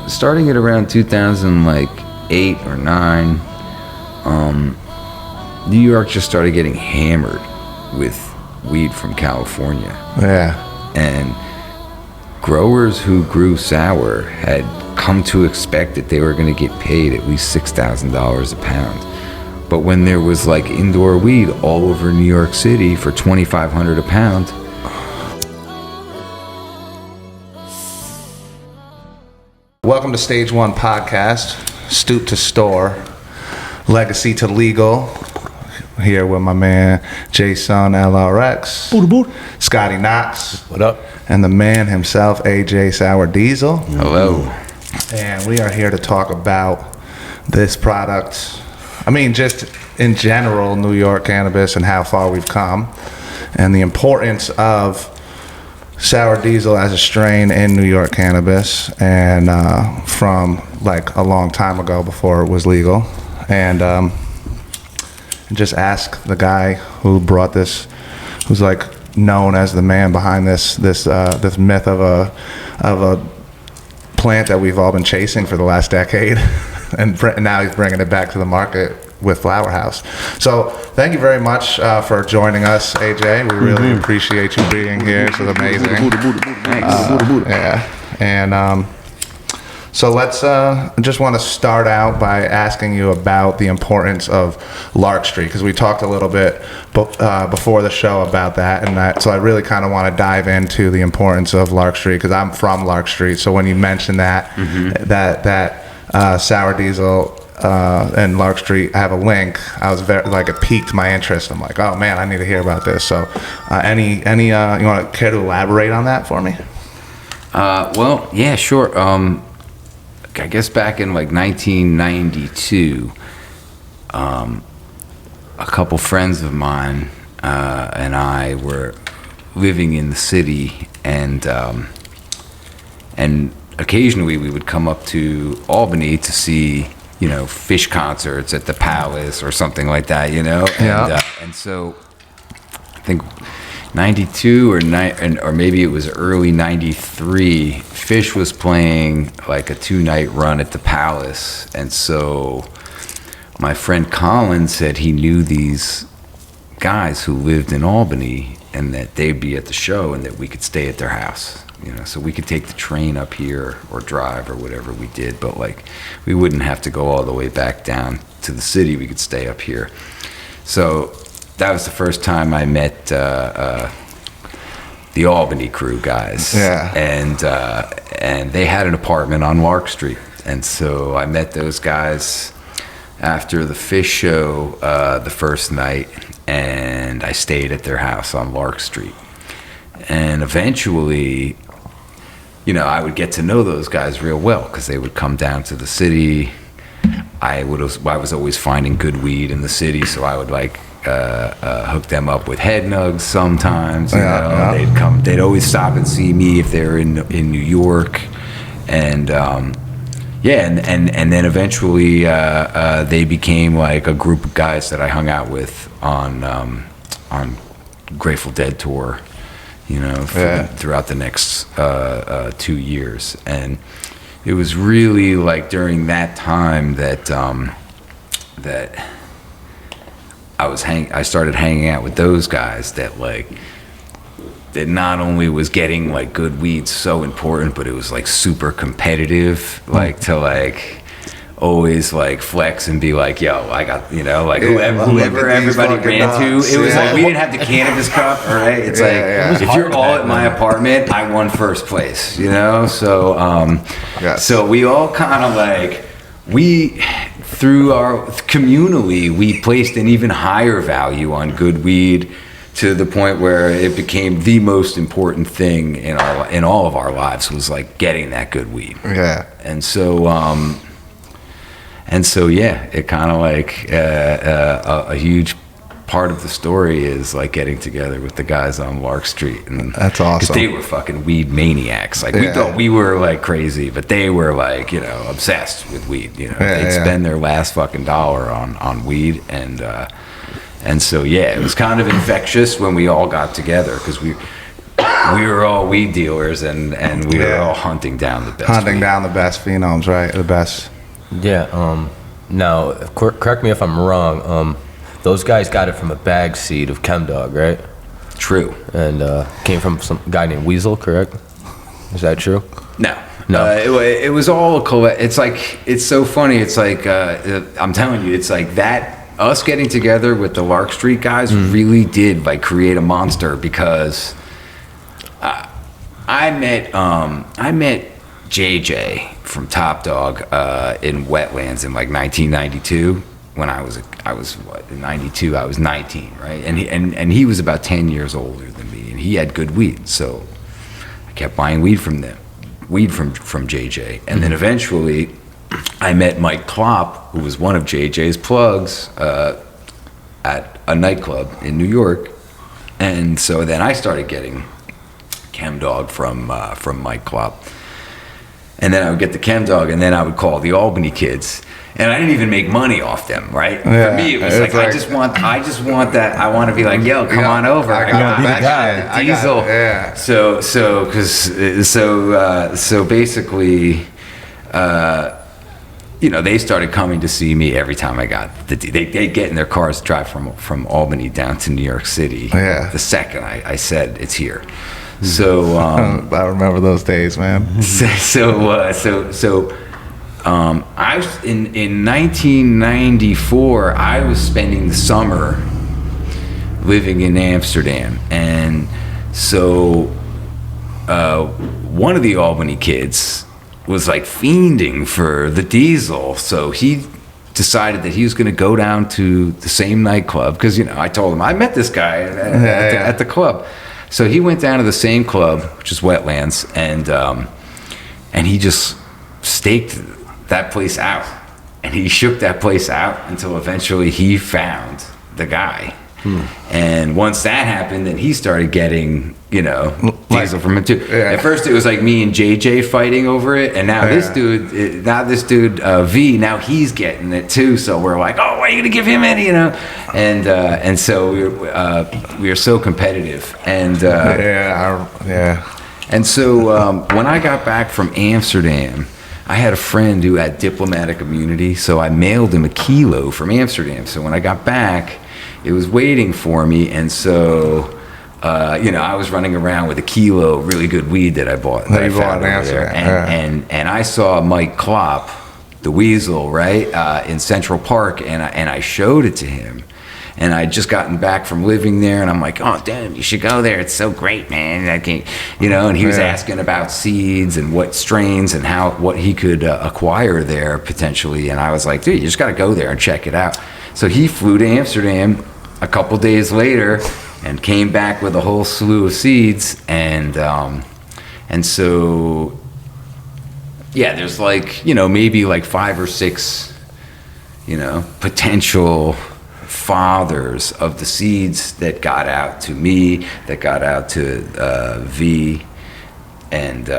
starting at around 2008 or 9, New York just started getting hammered with weed from California. Yeah. And growers who grew sour had come to expect that they were going to get paid at least $6,000 a pound. But when there was like indoor weed all over New York City for $2,500 a pound. Welcome to Stage 1 Podcast, Stoop to Store, Legacy to Legal. Here with my man Jason LRX, Scotty Knox, what up, and the man himself, AJ Sour Diesel. Hello. And we are here to talk about this product. I mean, just in general, New York cannabis and how far we've come, and the importance of Sour Diesel as a strain in New York cannabis, and from like a long time ago before it was legal, and just ask the guy who brought this, who's like known as the man behind this myth of a plant that we've all been chasing for the last decade, and now he's bringing it back to the market with Flower House. So thank you very much for joining us, AJ. We really appreciate you being here. This is amazing. Yeah, and so let's just want to start out by asking you about the importance of Lark Street, because we talked a little bit before the show about that, and so I really kind of want to dive into the importance of Lark Street, because I'm from Lark Street. So when you mentioned that Sour Diesel and Lark Street have a link, I was very, like, it piqued my interest. I'm like, oh man, I need to hear about this. So any you want to care to elaborate on that for me? Well, yeah, sure. I guess back in like 1992, a couple friends of mine and I were living in the city, and occasionally we would come up to Albany to see, you know, Fish concerts at the Palace or something like that, you know. Yeah. And so I think 92 or maybe it was early 93, Fish was playing like a 2-night run at the Palace, and so my friend Colin said he knew these guys who lived in Albany and that they'd be at the show and that we could stay at their house, you know, so we could take the train up here or drive or whatever we did, but like we wouldn't have to go all the way back down to the city. We could stay up here. So that was the first time I met the Albany crew guys. Yeah. And they had an apartment on Lark Street. And so I met those guys after the Fish show the first night, and I stayed at their house on Lark Street. And eventually, you know, I would get to know those guys real well because they would come down to the city. I was always finding good weed in the city, so I would like hook them up with head nugs sometimes. You know, yeah. They'd always stop and see me if they were in New York, and and then eventually they became like a group of guys that I hung out with on Grateful Dead tour, you know, throughout the next 2 years. And it was really like during that time that I started hanging out with those guys that not only was getting like good weed so important, but it was like super competitive, like to like always like flex and be like, yo, I got, you know, like whoever everybody ran to, it was like we didn't have the Cannabis Cup, all right? It's if you're all at my apartment, I won first place, you know? So so we all kind of like, through our communally, we placed an even higher value on good weed, to the point where it became the most important thing in all of our lives, was like getting that good weed. Yeah. And so yeah, it kind of like a huge part of the story is like getting together with the guys on Lark Street, and that's awesome. 'Cause they were fucking weed maniacs. Like we thought we were like crazy, but they were like, you know, obsessed with weed. You know, they'd spend their last fucking dollar on weed, and so yeah, it was kind of infectious when we all got together, because we were all weed dealers, and we were all hunting down the best. Hunting down the best phenoms, right? The best. Yeah. Now, correct me if I'm wrong. Those guys got it from a bag seed of Chemdog, right? True. And came from some guy named Weasel, correct? Is that true? No. No. It was all it's like, it's so funny. It's like, I'm telling you, it's like that, us getting together with the Lark Street guys really did like create a monster, because I met JJ from Top Dog in Wetlands in like 1992. When I was what, in 92, I was 19, right? And he was about 10 years older than me, and he had good weed, so I kept buying weed from JJ. And then eventually I met Mike Klopp, who was one of JJ's plugs at a nightclub in New York. And so then I started getting Chemdog from Mike Klopp. And then I would get the Chemdog, and then I would call the Albany kids. And I didn't even make money off them, right? Yeah, for me, it was like, I just want that. I want to be like, yo, come on over. I got that. Diesel. Yeah. So basically, they started coming to see me every time I got they get in their cars, drive from Albany down to New York City. Yeah. The second I said it's here. So I remember those days, man. I was in 1994. I was spending the summer living in Amsterdam, and so one of the Albany kids was like fiending for the diesel, so he decided that he was going to go down to the same nightclub, because I told him I met this guy at the club. So he went down to the same club, which is Wetlands, and he just staked that place out, and he shook that place out until eventually he found the guy. And once that happened, then he started getting diesel from him too. Yeah. At first it was like me and JJ fighting over it, and now this dude V, now he's getting it too. So we're like, oh, why are you gonna give him any? And so we were so competitive, and and so when I got back from Amsterdam, I had a friend who had diplomatic immunity, so I mailed him a kilo from Amsterdam. So when I got back, it was waiting for me, and so I was running around with a kilo of really good weed that I bought. That I found over there. And I saw Mike Klopp, the Weasel, right, in Central Park, and I showed it to him. And I'd just gotten back from living there, and I'm like, oh, damn, you should go there. It's so great, man. I can't, and he was asking about seeds and what strains and what he could acquire there potentially. And I was like, dude, you just got to go there and check it out. So he flew to Amsterdam a couple days later and came back with a whole slew of seeds. And so, yeah, there's like, maybe like 5 or 6, potential fathers of the seeds that got out to me, that got out to V, and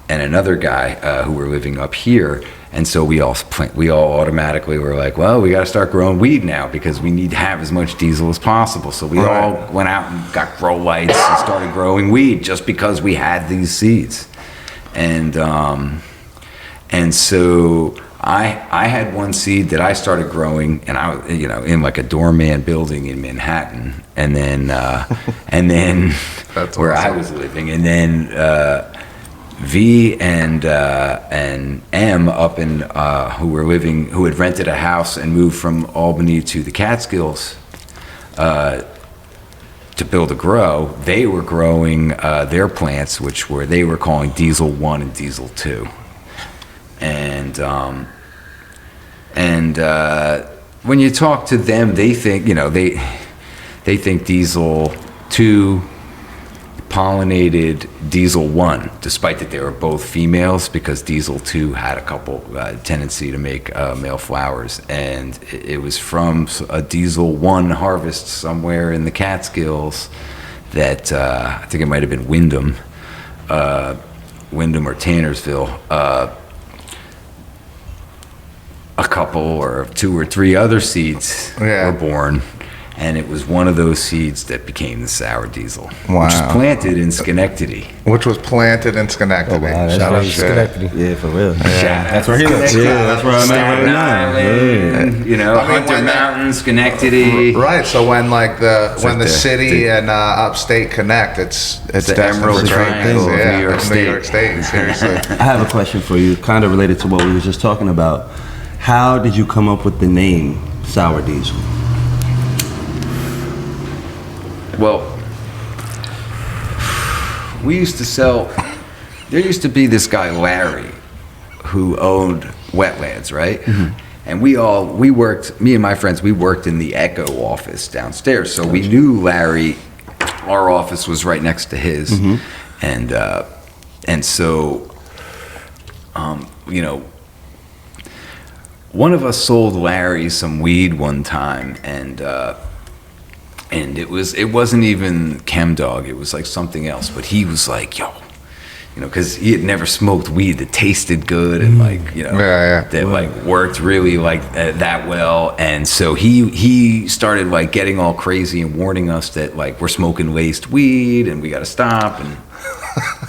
another guy who were living up here. And so we all automatically were like, well, we got to start growing weed now, because we need to have as much diesel as possible. So we all went out and got grow lights and started growing weed just because we had these seeds. And so I had one seed that I started growing, and I, in like a doorman building in Manhattan, and then where I was living, and then V and M up in who had rented a house and moved from Albany to the Catskills to build a grow. They were growing their plants, which they were calling Diesel 1 and Diesel 2. And when you talk to them, they think they think Diesel 2 pollinated Diesel 1, despite that they were both females, because Diesel 2 had a couple tendency to make male flowers, and it was from a Diesel 1 harvest somewhere in the Catskills that I think it might have been Wyndham or Tannersville. A couple or 2 or 3 other seeds were born, And it was one of those seeds that became the sour diesel, which Wow. was planted in Schenectady. Which was planted in Schenectady. Oh, wow, that's Shout out right. to- Schenectady. Yeah, for real. That's where he lives. Yeah, that's where I'm at Staten right now. Island, you know, I mean, Hunter when that- Mountain, Schenectady. Right. So when like when the like city and upstate connect, it's the destined Emerald for great Triangle things. of Yeah, New York New State. York State. Seriously. I have a question for you, kind of related to what we were just talking about. How did you come up with the name Sour Diesel? Well, we used to sell. There used to be this guy Larry, who owned wetlands, right? And we worked. Me and my friends, we worked in the Echo office downstairs, so we knew Larry. Our office was right next to his, and so, you know, one of us sold Larry some weed one time, and it wasn't even Chemdog, it was like something else, but he was like, yo, you know, because he had never smoked weed that tasted good and like, you know, that like worked really like that well, and so he started like getting all crazy and warning us that like we're smoking laced weed and we got to stop, and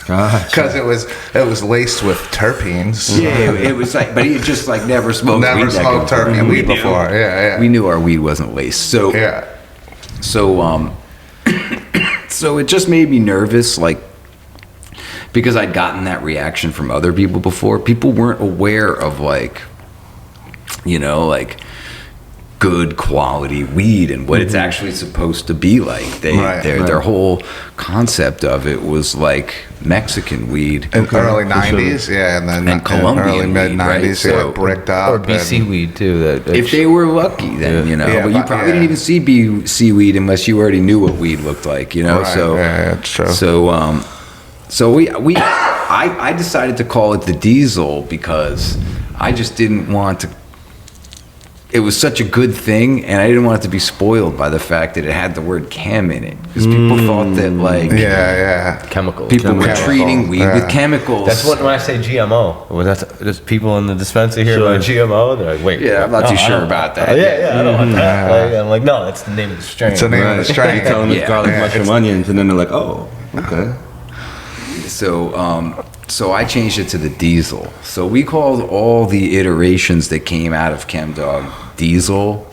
Because it was laced with terpenes. yeah, it was like, but he had just like never smoked Never weed that smoked good. terpene And weed before. Yeah. we knew our weed wasn't laced, so Yeah. So, so it just made me nervous, like, because I'd gotten that reaction from other people before. People weren't aware of, like, you know, like, good quality weed and what it's actually supposed to be like. Their whole concept of it was like Mexican weed. In early 90s, yeah, and then And Colombian early weed, mid 90s, right? yeah, So- bricked up. Or BC and- weed too. If they were lucky, then, you know. Yeah, but you but- probably yeah. didn't even see BC weed unless you already knew what weed looked like, you know? Right, So, yeah, it's true. So I decided to call it the Diesel because I just didn't want to. It was such a good thing, and I didn't want it to be spoiled by the fact that it had the word chem in it, because people thought that like Yeah. chemicals. people were Chemical, treating weed yeah. with chemicals. That's what when I say GMO. Well, there's people in the dispensary here about GMO. They're like, wait. Yeah, I'm not no, too I sure don't- about that. Yeah, I don't want that. Like, I'm like, no, that's the name of the strain. It's the name of the strain. You tell them it's Yeah. garlic, Yeah, mushroom, onions, and then they're like, oh, okay. So I changed it to the Diesel. So we called all the iterations that came out of Chemdog Diesel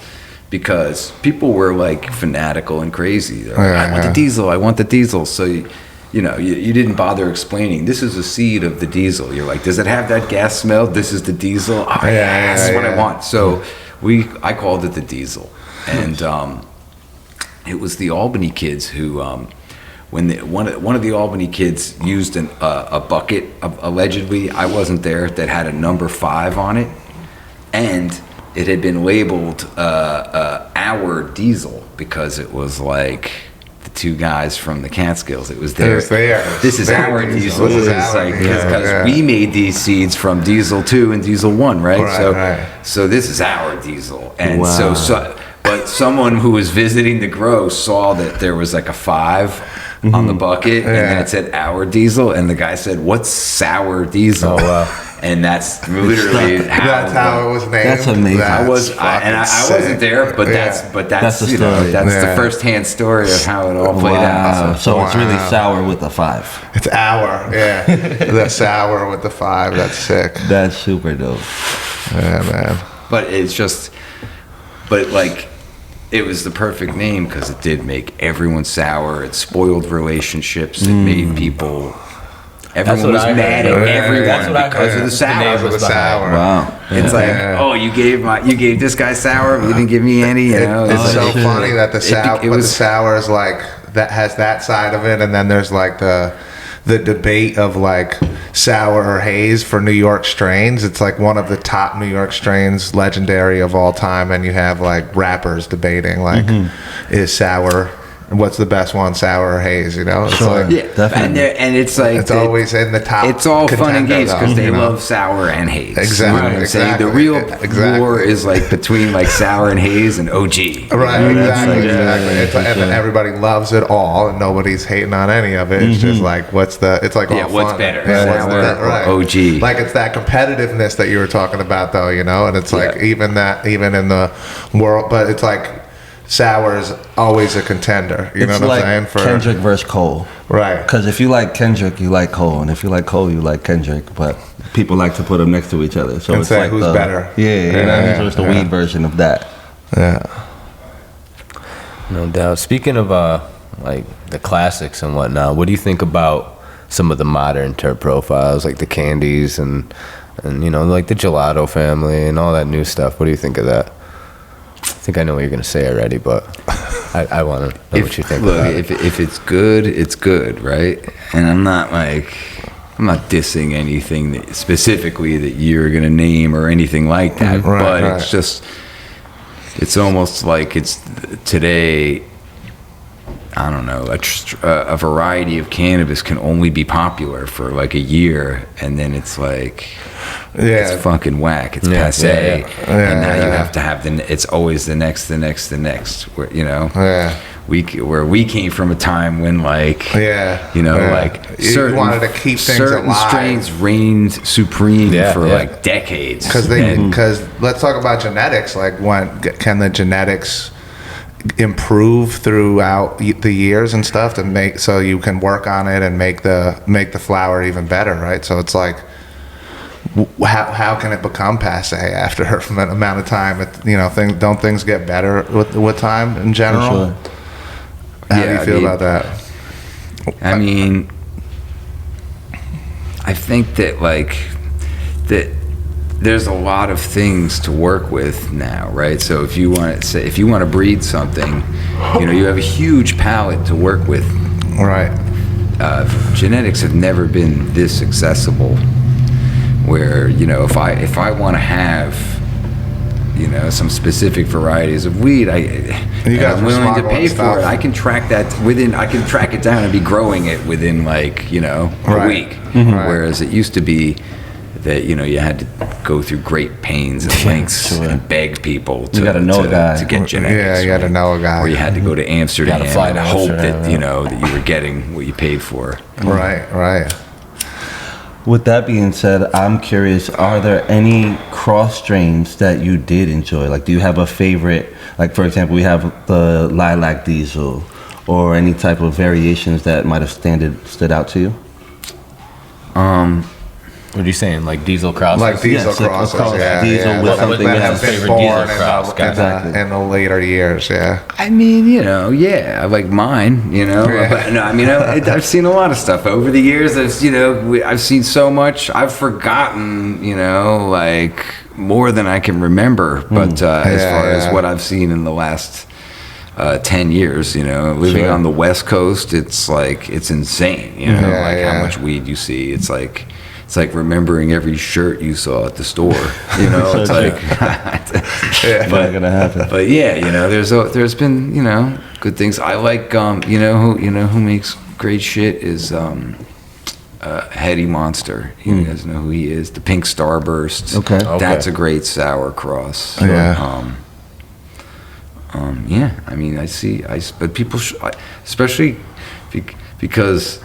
because people were like fanatical and crazy. They're like, I want the Diesel, I want the Diesel. So you didn't bother explaining this is a seed of the Diesel. You're like, does it have that gas smell? This is the Diesel. Oh, yeah, this is what I want. So I called it the Diesel, and it was the Albany kids who. When one of the Albany kids used a bucket, allegedly, I wasn't there, that had a number 5 on it, and it had been labeled our Diesel because it was like the two guys from the Catskills. It was their. This is their our Diesel. This is It's our like Diesel, because yeah. we made these seeds from Diesel 2 and Diesel 1, right? Right. So this is our Diesel, and Wow. but someone who was visiting the grow saw that there was like a 5 on the bucket, and then it said our Diesel, and the guy said, "What's sour Diesel?" Oh, wow. And that's literally That's how it was named. That's amazing. I wasn't fucking there, but sick. That's the you know, story. that's Yeah. the first-hand story of how it all played Wow. out. So it's really Wow. sour with a 5. It's our, yeah. The sour with the 5. That's sick. That's super dope. Yeah, man. But it's just, but like, it was the perfect name because it did make everyone sour. It spoiled relationships. It made people. Everyone what was I heard. mad at Yeah, everyone that's what I because heard. of the The sour. name Because of the was behind sour. Wow. It's like, Yeah. oh, you gave this guy sour, but you didn't give me any. You know, It's so shit. funny that the sour, it but was- the sour is like that has that side of it, and then there's like the debate of like sour or haze for New York strains. It's like one of the top New York strains, legendary of all time, and you have like rappers debating like, is sour, what's the best one, sour or haze? You know, it's Sure. like yeah, Definitely. and it's like it's always in the top. It's all fun and contender, games because though, they you know? love sour and haze. Exactly, You know what I'm saying? exactly, The real exactly. war is like between like sour and haze and OG. Right, You know, exactly, it's like- exactly. It's like, and then everybody loves it all, and nobody's hating on any of it. It's just like, it's like all Yeah, what's fun. better, what's sour or OG? Like it's that competitiveness that you were talking about, though, you know. And it's like Yeah. even in the world, but it's like sour is always a contender. You know It's what like I'm saying? Kendrick versus Cole. Right. Because if you like Kendrick, you like Cole, and if you like Cole, you like Kendrick. But people like to put them next to each other. So And it's say like who's better. Yeah, you know what I mean? So it's the Yeah. weed version of that. Yeah. No doubt. Speaking of like the classics and whatnot, what do you think about some of the modern terp profiles, like the Candies and you know, like the Gelato family and all that new stuff? What do you think of that? I think I know what you're gonna say already, but I want to know what you think. Look, about it. if it's good, it's good, right? And I'm not dissing anything that specifically that you're gonna name or anything like that. Right, but right. it's just, it's almost like it's today. I don't know. A variety of cannabis can only be popular for like a year, and then it's like, Yeah. it's fucking whack. It's Yeah, passe, yeah, yeah. and now you Yeah. have to have it's always the next. Where, you know, Yeah. where we came from a time when like, Yeah. you know, Yeah. like You wanted to keep things certain alive. strains reigned supreme Yeah, for yeah. like decades. Because let's talk about genetics. Like, can the genetics improve throughout the years and stuff to make so you can work on it and make the flower even better, right? So it's like, how can it become passe after an amount of time? You know, things get better with time in general. Sure. How do Yeah, you I feel mean- about that? I mean, I think that like that there's a lot of things to work with now, right? So if you want to breed something, you know, you have a huge palette to work with. Right. Genetics have never been this accessible. Where, you know, if I want to have, you know, some specific varieties of weed, and guys I'm were willing to smuggling pay stuff. for it. I can track it down and be growing it within like, you know, a Right. week. Right. Whereas it used to be that, you know, you had to go through great pains and lengths sure. and beg people to, gotta know a guy. to get genetics. Yeah, you got to know a guy. Or you had to go to Amsterdam Gotta fly and to hope Amsterdam, that, you know, that you were getting what you paid for. Right. With that being said, I'm curious, are there any cross strains that you did enjoy? Like, do you have a favorite? Like, for example, we have the Lilac Diesel, or any type of variations that might have stood out to you? What are you saying? Like diesel crosses? Like diesel Yes, like a crosses, cross yeah. diesel yeah. with that something that that have has been favorite born diesel in cross, the, exactly. in the later years, yeah. I mean, you know, yeah, I like mine, you know. Yeah. But, no, I mean, I've seen a lot of stuff over the years. I've seen so much. I've forgotten, you know, like more than I can remember. But as far as what I've seen in the last 10 years, you know, living Sure. on the West Coast, it's like it's insane. You know, Yeah, like yeah. how much weed you see. It's like remembering every shirt you saw at the store. You know, it's like. Not gonna happen. But yeah, you know, there's been, you know, good things. I like you know who makes great shit is Heady Monster. You guys know who he is? The Pink Starburst. Okay. That's a great sour cross. Yeah. Yeah, I mean, but people, especially because,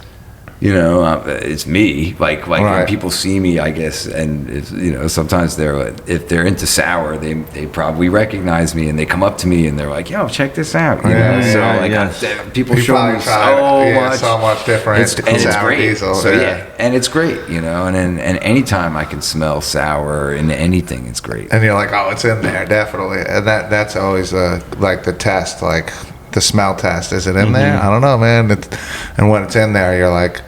you know, it's me. Like when Right. people see me, I guess, and it's, you know, sometimes if they're into sour, they probably recognize me and they come up to me and they're like, "Yo, check this out." You Yeah, know, so yeah, like yes. people You show probably me tried, so much. so much different And it's sour great. diesel. So yeah, and it's great, you know, and anytime I can smell sour in anything, it's great. And you're like, oh, it's in there, definitely. And that's always like the test, like the smell test. Is it in there? I don't know, man. And when it's in there, you're like,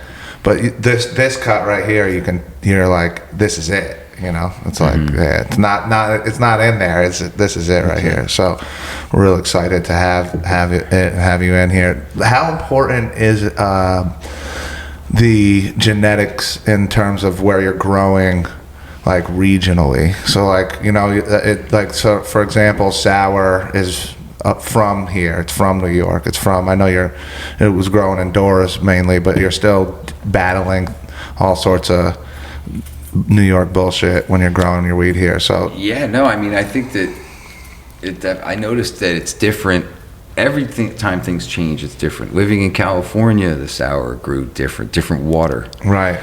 but this cut right here, you're like, this is it. You know, it's like, yeah, it's not in there. This is it right here. So we're real excited to have you in here. How important is the genetics in terms of where you're growing, like regionally? So like, you know, so for example, sour is up from here. It's from New York. It's from, I know it was grown indoors mainly, but you're still battling all sorts of New York bullshit when you're growing your weed here. So Yeah, no, I mean, I think that I noticed that it's different. Every time things change, it's different. Living in California, the sour grew different water. right.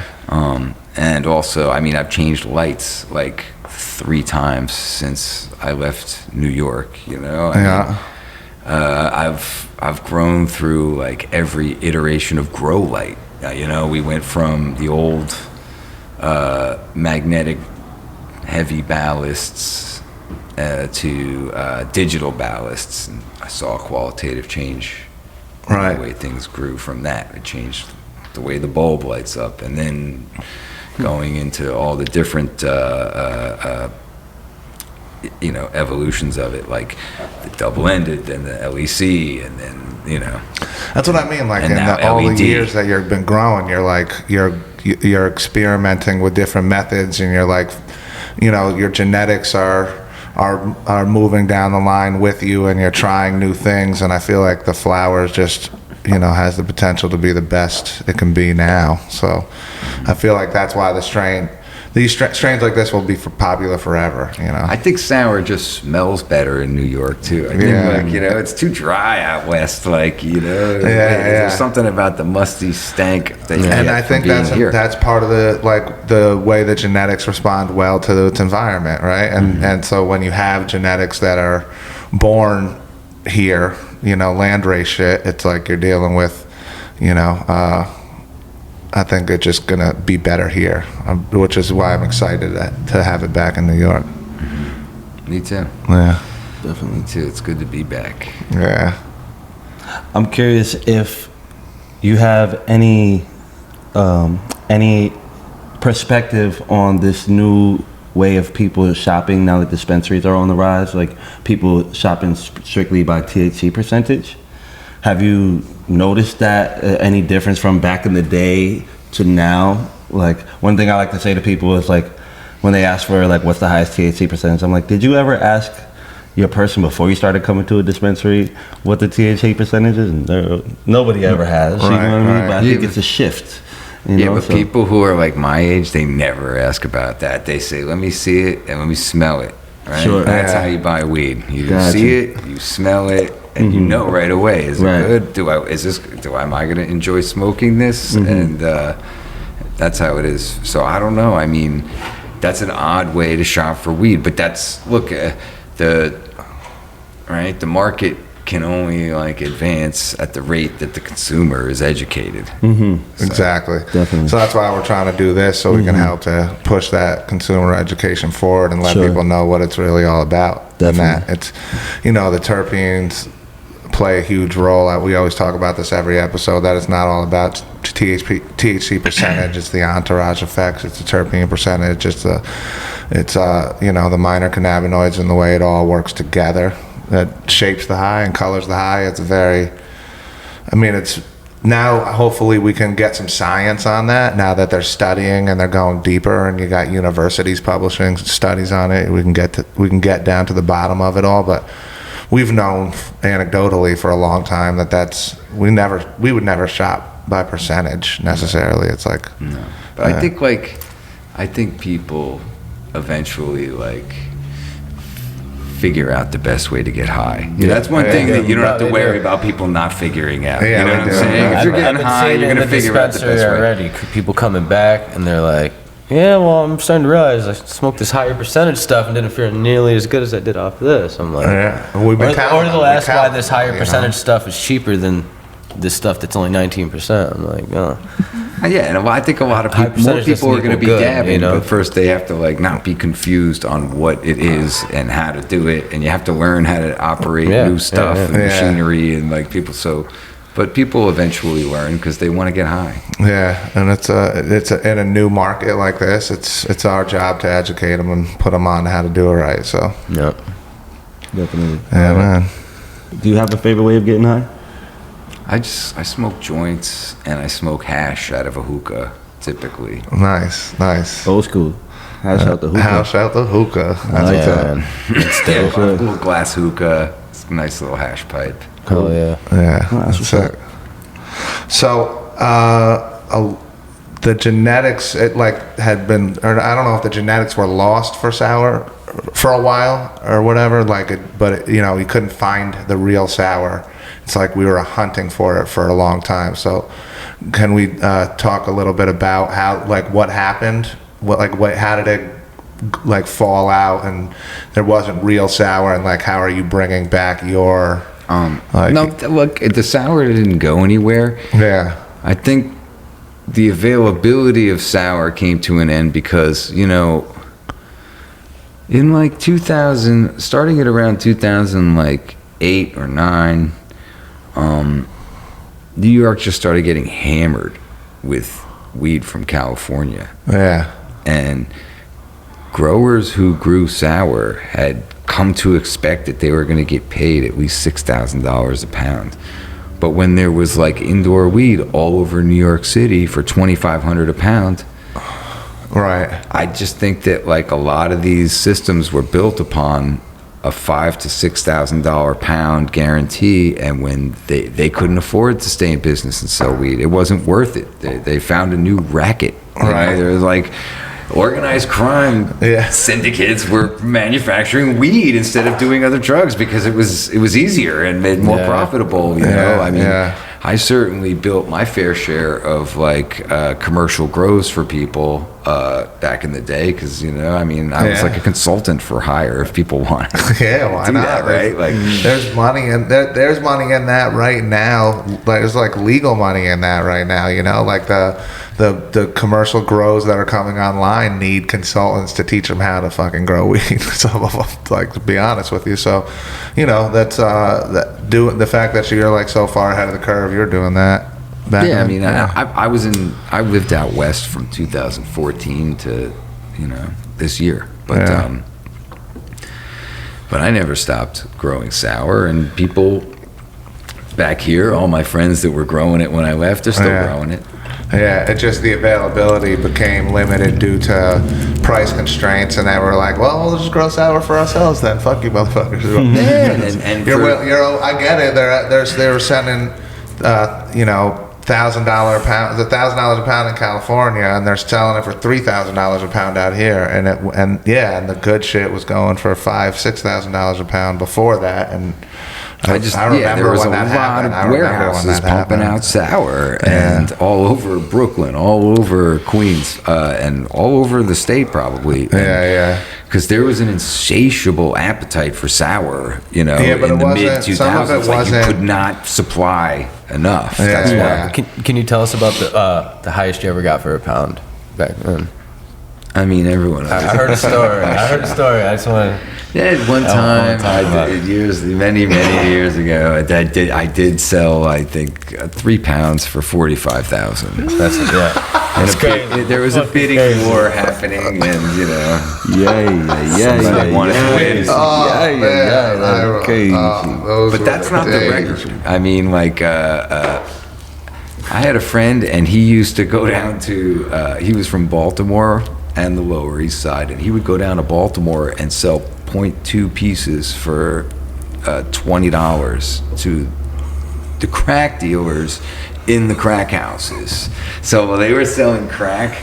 And also, I mean, I've changed lights like 3 times since I left New York, you know? I mean, I've grown through like every iteration of grow light. You know, we went from the old magnetic heavy ballasts to digital ballasts, and I saw a qualitative change in Right. the way things grew from that. It changed the way the bulb lights up, and then going into all the different evolutions of it, like the double-ended, then the LEC, and then That's what I mean. Like And in now all the LED. years that you've been growing, you're experimenting with different methods, and you're like, your genetics are moving down the line with you, and you're trying new things. And I feel like the flowers just has the potential to be the best it can be now. So I feel like that's why these strains like this will be popular forever. I think sour just smells better in New York too. I think it's too dry out west. There's something about the musty stank that you And get I think from being here. that's part of the way the genetics respond well to its environment, right? And so when you have genetics that are born here, land race shit, it's like you're dealing with, I think it's just gonna be better here, which is why I'm excited to have it back in New York. Me too. Yeah, Definitely. Me too. It's good to be back. yeah. I'm curious if you have any perspective on this new way of people shopping now that dispensaries are on the rise, like people shopping strictly by THC percentage. Have you noticed that any difference from back in the day to now? Like, one thing I like to say to people is, like, when they ask for like what's the highest THC percentage, I'm like, did you ever ask your person before you started coming to a dispensary what the THC percentage is? And nobody ever has. You know what I mean? Right. But I think it's a shift. But people who are like my age, they never ask about that. They say, "Let me see it and let me smell it." Right? Sure. That's Yeah. how you buy weed. You Gotcha. see it, you smell it, and you know right away, is Right. it good? Am I going to enjoy smoking this? And that's how it is. So I don't know. I mean, that's an odd way to shop for weed, but the market can only like advance at the rate that the consumer is educated. Exactly. Definitely. So that's why we're trying to do this, so we can help to push that consumer education forward and let Sure. people know what it's really all about. Definitely. And that it's, the terpenes play a huge role. We always talk about this every episode, that it's not all about THC percentage. It's the entourage effects. It's the terpene percentage. It's the minor cannabinoids and the way it all works together that shapes the high and colors the high. It's now hopefully we can get some science on that now that they're studying and they're going deeper, and you got universities publishing studies on it. We can get down to the bottom of it all, but we've known anecdotally for a long time that we would never shop by percentage necessarily. It's like, No. But I think people eventually figure out the best way to get high. That's one thing that you don't have to they worry do. about people not figuring out. Yeah, You know they what I'm do. saying? If you're getting high, you're going to figure out the best way. already. People coming back and they're like, yeah, well, I'm starting to realize I smoked this higher percentage stuff and didn't feel nearly as good as I did off this. I'm like, we've been or they'll ask why this higher you know? percentage stuff is cheaper than this stuff that's only 19%. I'm like, oh. Yeah, and I think a lot of High people, more percentage people are doesn't going to be equal good, dabbing, but first they have to not be confused on what it is and how to do it, and you have to learn how to operate new stuff and machinery and people. But people eventually learn because they want to get high. Yeah, and it's in a new market like this. It's our job to educate them and put them on how to do it right. So Yeah. Definitely. yeah, man. Do you have a favorite way of getting high? I smoke joints and I smoke hash out of a hookah typically. Nice. Old school. House out the hookah. House out the hookah. That's what's up. man. It's Yeah, dope. a little glass hookah. It's a nice little hash pipe. Oh, yeah. Yeah, that's that's what's it. So, the genetics, had been, or I don't know if the genetics were lost for sour for a while or whatever, but you couldn't find the real sour. It's like we were hunting for it for a long time. So, can we talk a little bit about how, what happened? How did it fall out and there wasn't real sour, and how are you bringing back your Like, No, look, the sour didn't go anywhere. yeah, I think the availability of sour came to an end because, you know, in like 2000, starting at around 2008 or 9, New York just started getting hammered with weed from California. yeah, And growers who grew sour had come to expect that they were going to get paid at least $6,000 a pound. But when there was like indoor weed all over New York City for $2,500 a pound, right. I just think that like a lot of these systems were built upon a $5,000 to $6,000 pound guarantee, and when they couldn't afford to stay in business and sell weed, it wasn't worth it. They found a new racket. Right. There was like organized crime syndicates were manufacturing weed instead of doing other drugs because it was easier and made more profitable. You know, I mean, I certainly built my fair share of like commercial grows for people back in the day because, you know, I mean, I was like a consultant for hire if people wanted. Yeah, why not? That, right? Like, there's money in there's money in that right now. Like, there's like legal money in that right now. You know, like the commercial grows that are coming online need consultants to teach them how to fucking grow weed. Some of them, like, to be honest with you. So, you know, that's the fact that you're like so far ahead of the curve. You're doing that. I mean, I lived out west from 2014 to, you know, this year, but I never stopped growing sour, and people back here, all my friends that were growing it when I left, are still growing it. Yeah, it's just the availability became limited due to price constraints, and they were like, "Well, we'll just grow sour for ourselves then. Fuck you, motherfuckers." I get it. They were sending, you know, $1,000 a pound, $1,000 a pound in California, and they're selling it for $3,000 a pound out here, and the good shit was going for $5,000-$6,000 a pound before that, and I remember there was when a that lot happened. of warehouses pumping out sour, and all over Brooklyn, all over Queens, and all over the state probably. Because there was an insatiable appetite for sour, you know, in the mid 2000s. Like, you could not supply enough. That's why. Can you tell us about the highest you ever got for a pound back then? I mean, everyone. I heard a story. I just want to. Yeah, one time, many years ago, I did sell, I think, 3 pounds for $45,000. That's great. There was a bidding war happening, and you know, somebody wanted to win. But that's not the record. I mean, like, I had a friend, and he used to go down to. He was from Baltimore and the Lower East Side, and he would go down to Baltimore and sell .2 pieces for $20 to the crack dealers in the crack houses. So while they were selling crack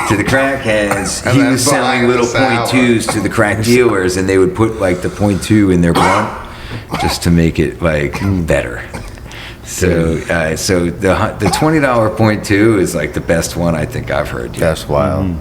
to the crackheads, he was selling little .2s to the crack dealers, and they would put like the .2 in their blunt just to make it like better. So the $20 .2 is like the best one I think I've heard. That's wild.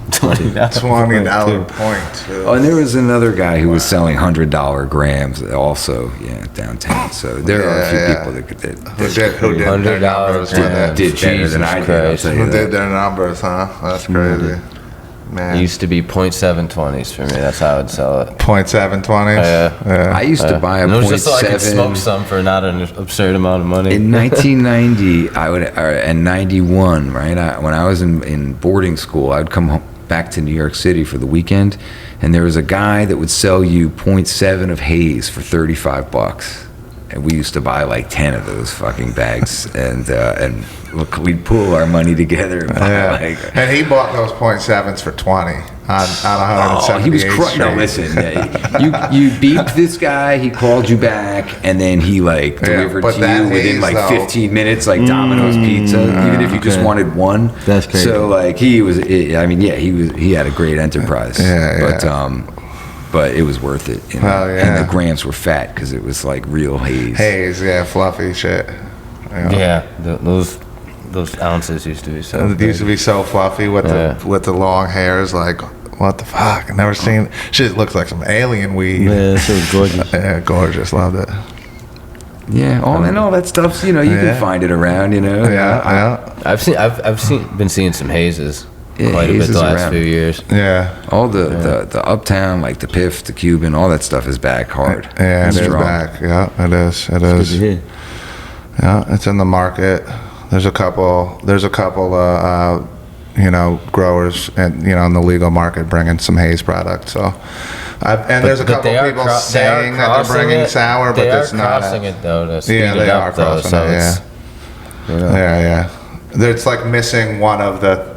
$20 .2. Oh, and there was another guy who was selling $100 grams also, downtown. So there are a few people that did $100 did better than I did. Who did their numbers, huh? That's crazy. Man. It used to be .720s for me. That's how I would sell it. .720s. I used to buy a it was just so I .7 could smoke some for not an absurd amount of money. In 1990, and 91, right? When I was in boarding school, I would come home, back to New York City for the weekend, and there was a guy that would sell you .7 of Haze for $35. And we used to buy like 10 of those fucking bags, and look, we'd pool our money together and buy and he bought those .7s for 20 on 178th he was Street. No, listen, you beeped this guy, he called you back, and then he like delivered to you within like 15 minutes, like Domino's Pizza, even if you just wanted one. That's crazy. So like he had a great enterprise. But it was worth it, you know? And the grams were fat because it was like real Haze. Fluffy shit. Those ounces used to be so. It used to be so fluffy with the long hairs. Like, what the fuck? I've never seen. Shit looks like some alien weed. Yeah, so gorgeous. Gorgeous. Loved it. Yeah, all that stuff. You can find it around. I've been seeing some hazes quite a bit Hazes the last around. few years. Yeah. All the uptown, like the Piff, the Cuban, all that stuff is back hard. Yeah, it is Strong. back. Yeah, it is. It Good to is. hear. Yeah, it's in the market. There's a couple growers and in the legal market bringing some Haze product. So, there's a couple people saying that they're bringing sour, but it's not. Crossing it though. To speed Yeah, it they up, are though, crossing so it. Yeah. it's, Yeah. It's like missing one of the,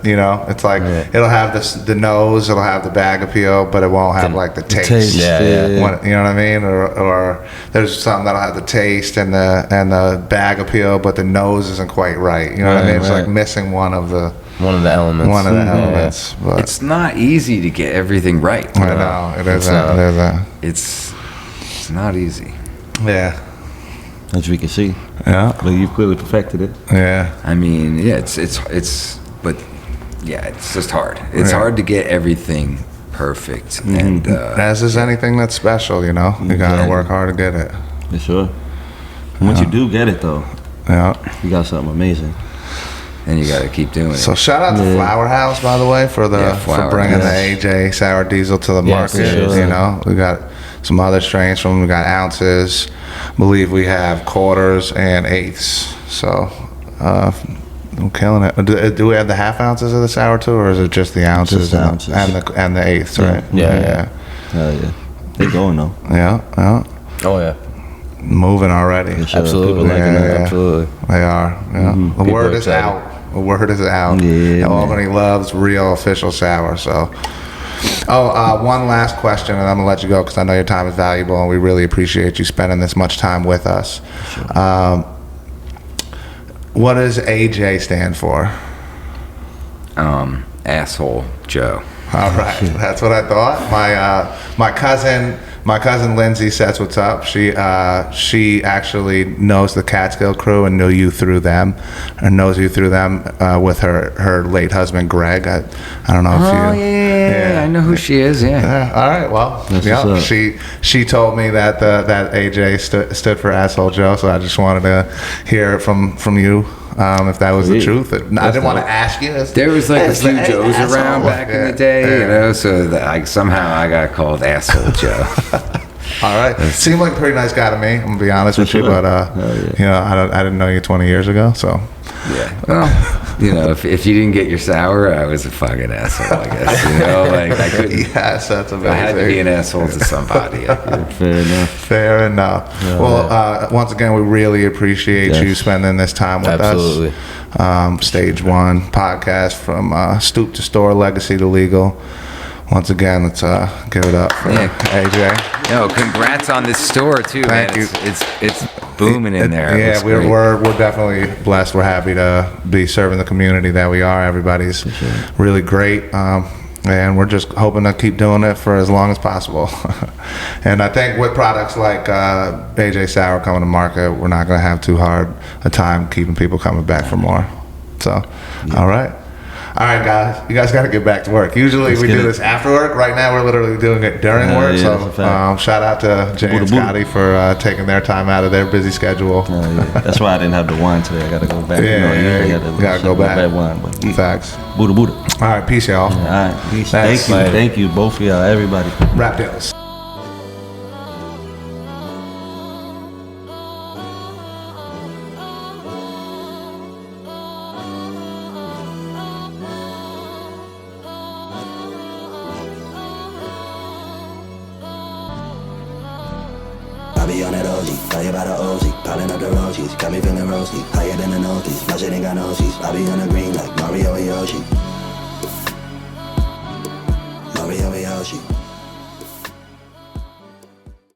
it's like it'll have the nose, it'll have the bag appeal, but it won't have like the taste. Yeah. You know what I mean? Or there's some that'll have the taste and the bag appeal, but the nose isn't quite right. You know what I mean? It's like missing one of the elements. One of the elements. But It's not easy to get everything right. I know it isn't. It's not easy. Yeah. As we can see. Yeah. But you've clearly perfected it. Yeah. I mean, it's just hard. It's hard to get everything perfect. And As is anything that's special, you gotta work hard to get it. For sure. And once you do get it, though, Yeah. you got something amazing. and you got to keep doing it. So shout out to Flower House, by the way, for bringing the AJ Sour Diesel to the market. sure. We got some other strains from them. We got ounces. I believe we have quarters and eighths. So I'm killing it. Do we have the half ounces of the sour too, or is it just the ounces, Just the ounces. and the eighths? Right. Yeah. Hell yeah. They going though. Yeah. Oh yeah, Moving already. For sure. absolutely. People liking it. Absolutely. They are. Yeah. The People word are is excited. out. The word is out. Yeah, man. Albany loves real official sour. So, one last question, and I'm gonna let you go because I know your time is valuable, and we really appreciate you spending this much time with us. What does AJ stand for? Asshole Joe. All right, that's what I thought. My cousin Lindsay says what's up. She actually knows the Catskill crew and knows you through them with her late husband Greg. I don't know if you. Oh yeah, I know who she is. Yeah. Yeah. All right. Well, That's yeah. what's up. She told me that that AJ stood for Asshole Joe. So I just wanted to hear it from you. If that was the truth. I didn't want to ask you. There was like a It's few the Joes asshole. around back in the day, so that somehow I got called Asshole Joe. All right. Seemed like a pretty nice guy to me. I'm gonna be honest with you, but I didn't know you 20 years ago, so. Yeah. Well, if you didn't get your sour, I was a fucking asshole. I guess like I couldn't. Yes, that's amazing. I had to be an asshole to somebody. Fair enough. Fair enough. Once again, we really appreciate you spending this time with Absolutely. us. Stage 1 podcast from Stoop to Store, Legacy to Legal. Once again, let's give it up for AJ. No, congrats on this store too, Thank man. you. It's booming in there. It Yeah, looks we're great. definitely blessed. We're happy to be serving the community that we are. Everybody's really great. And we're just hoping to keep doing it for as long as possible. And I think with products like AJ Sour coming to market, we're not going to have too hard a time keeping people coming back for more. So, all right. All right, guys. You guys got to get back to work. Usually we do this after work. Right now we're literally doing it during work. Yeah, that's a So fact. shout out to Jay and Scotty for taking their time out of their busy schedule. That's why I didn't have the wine today. I got to go back. Yeah, gotta go back. Bad wine, but Facts. Buddha Buddha. All right, peace, y'all. All right, peace. Thanks. Thank you, both of y'all, everybody. Rap deals. I be on that OG, tell you about the OG, piling up the roaches, got me feeling roasty, higher than the notice, flush it ain't got no seats, I be on the green like Mario and Yoshi. Mario and Yoshi.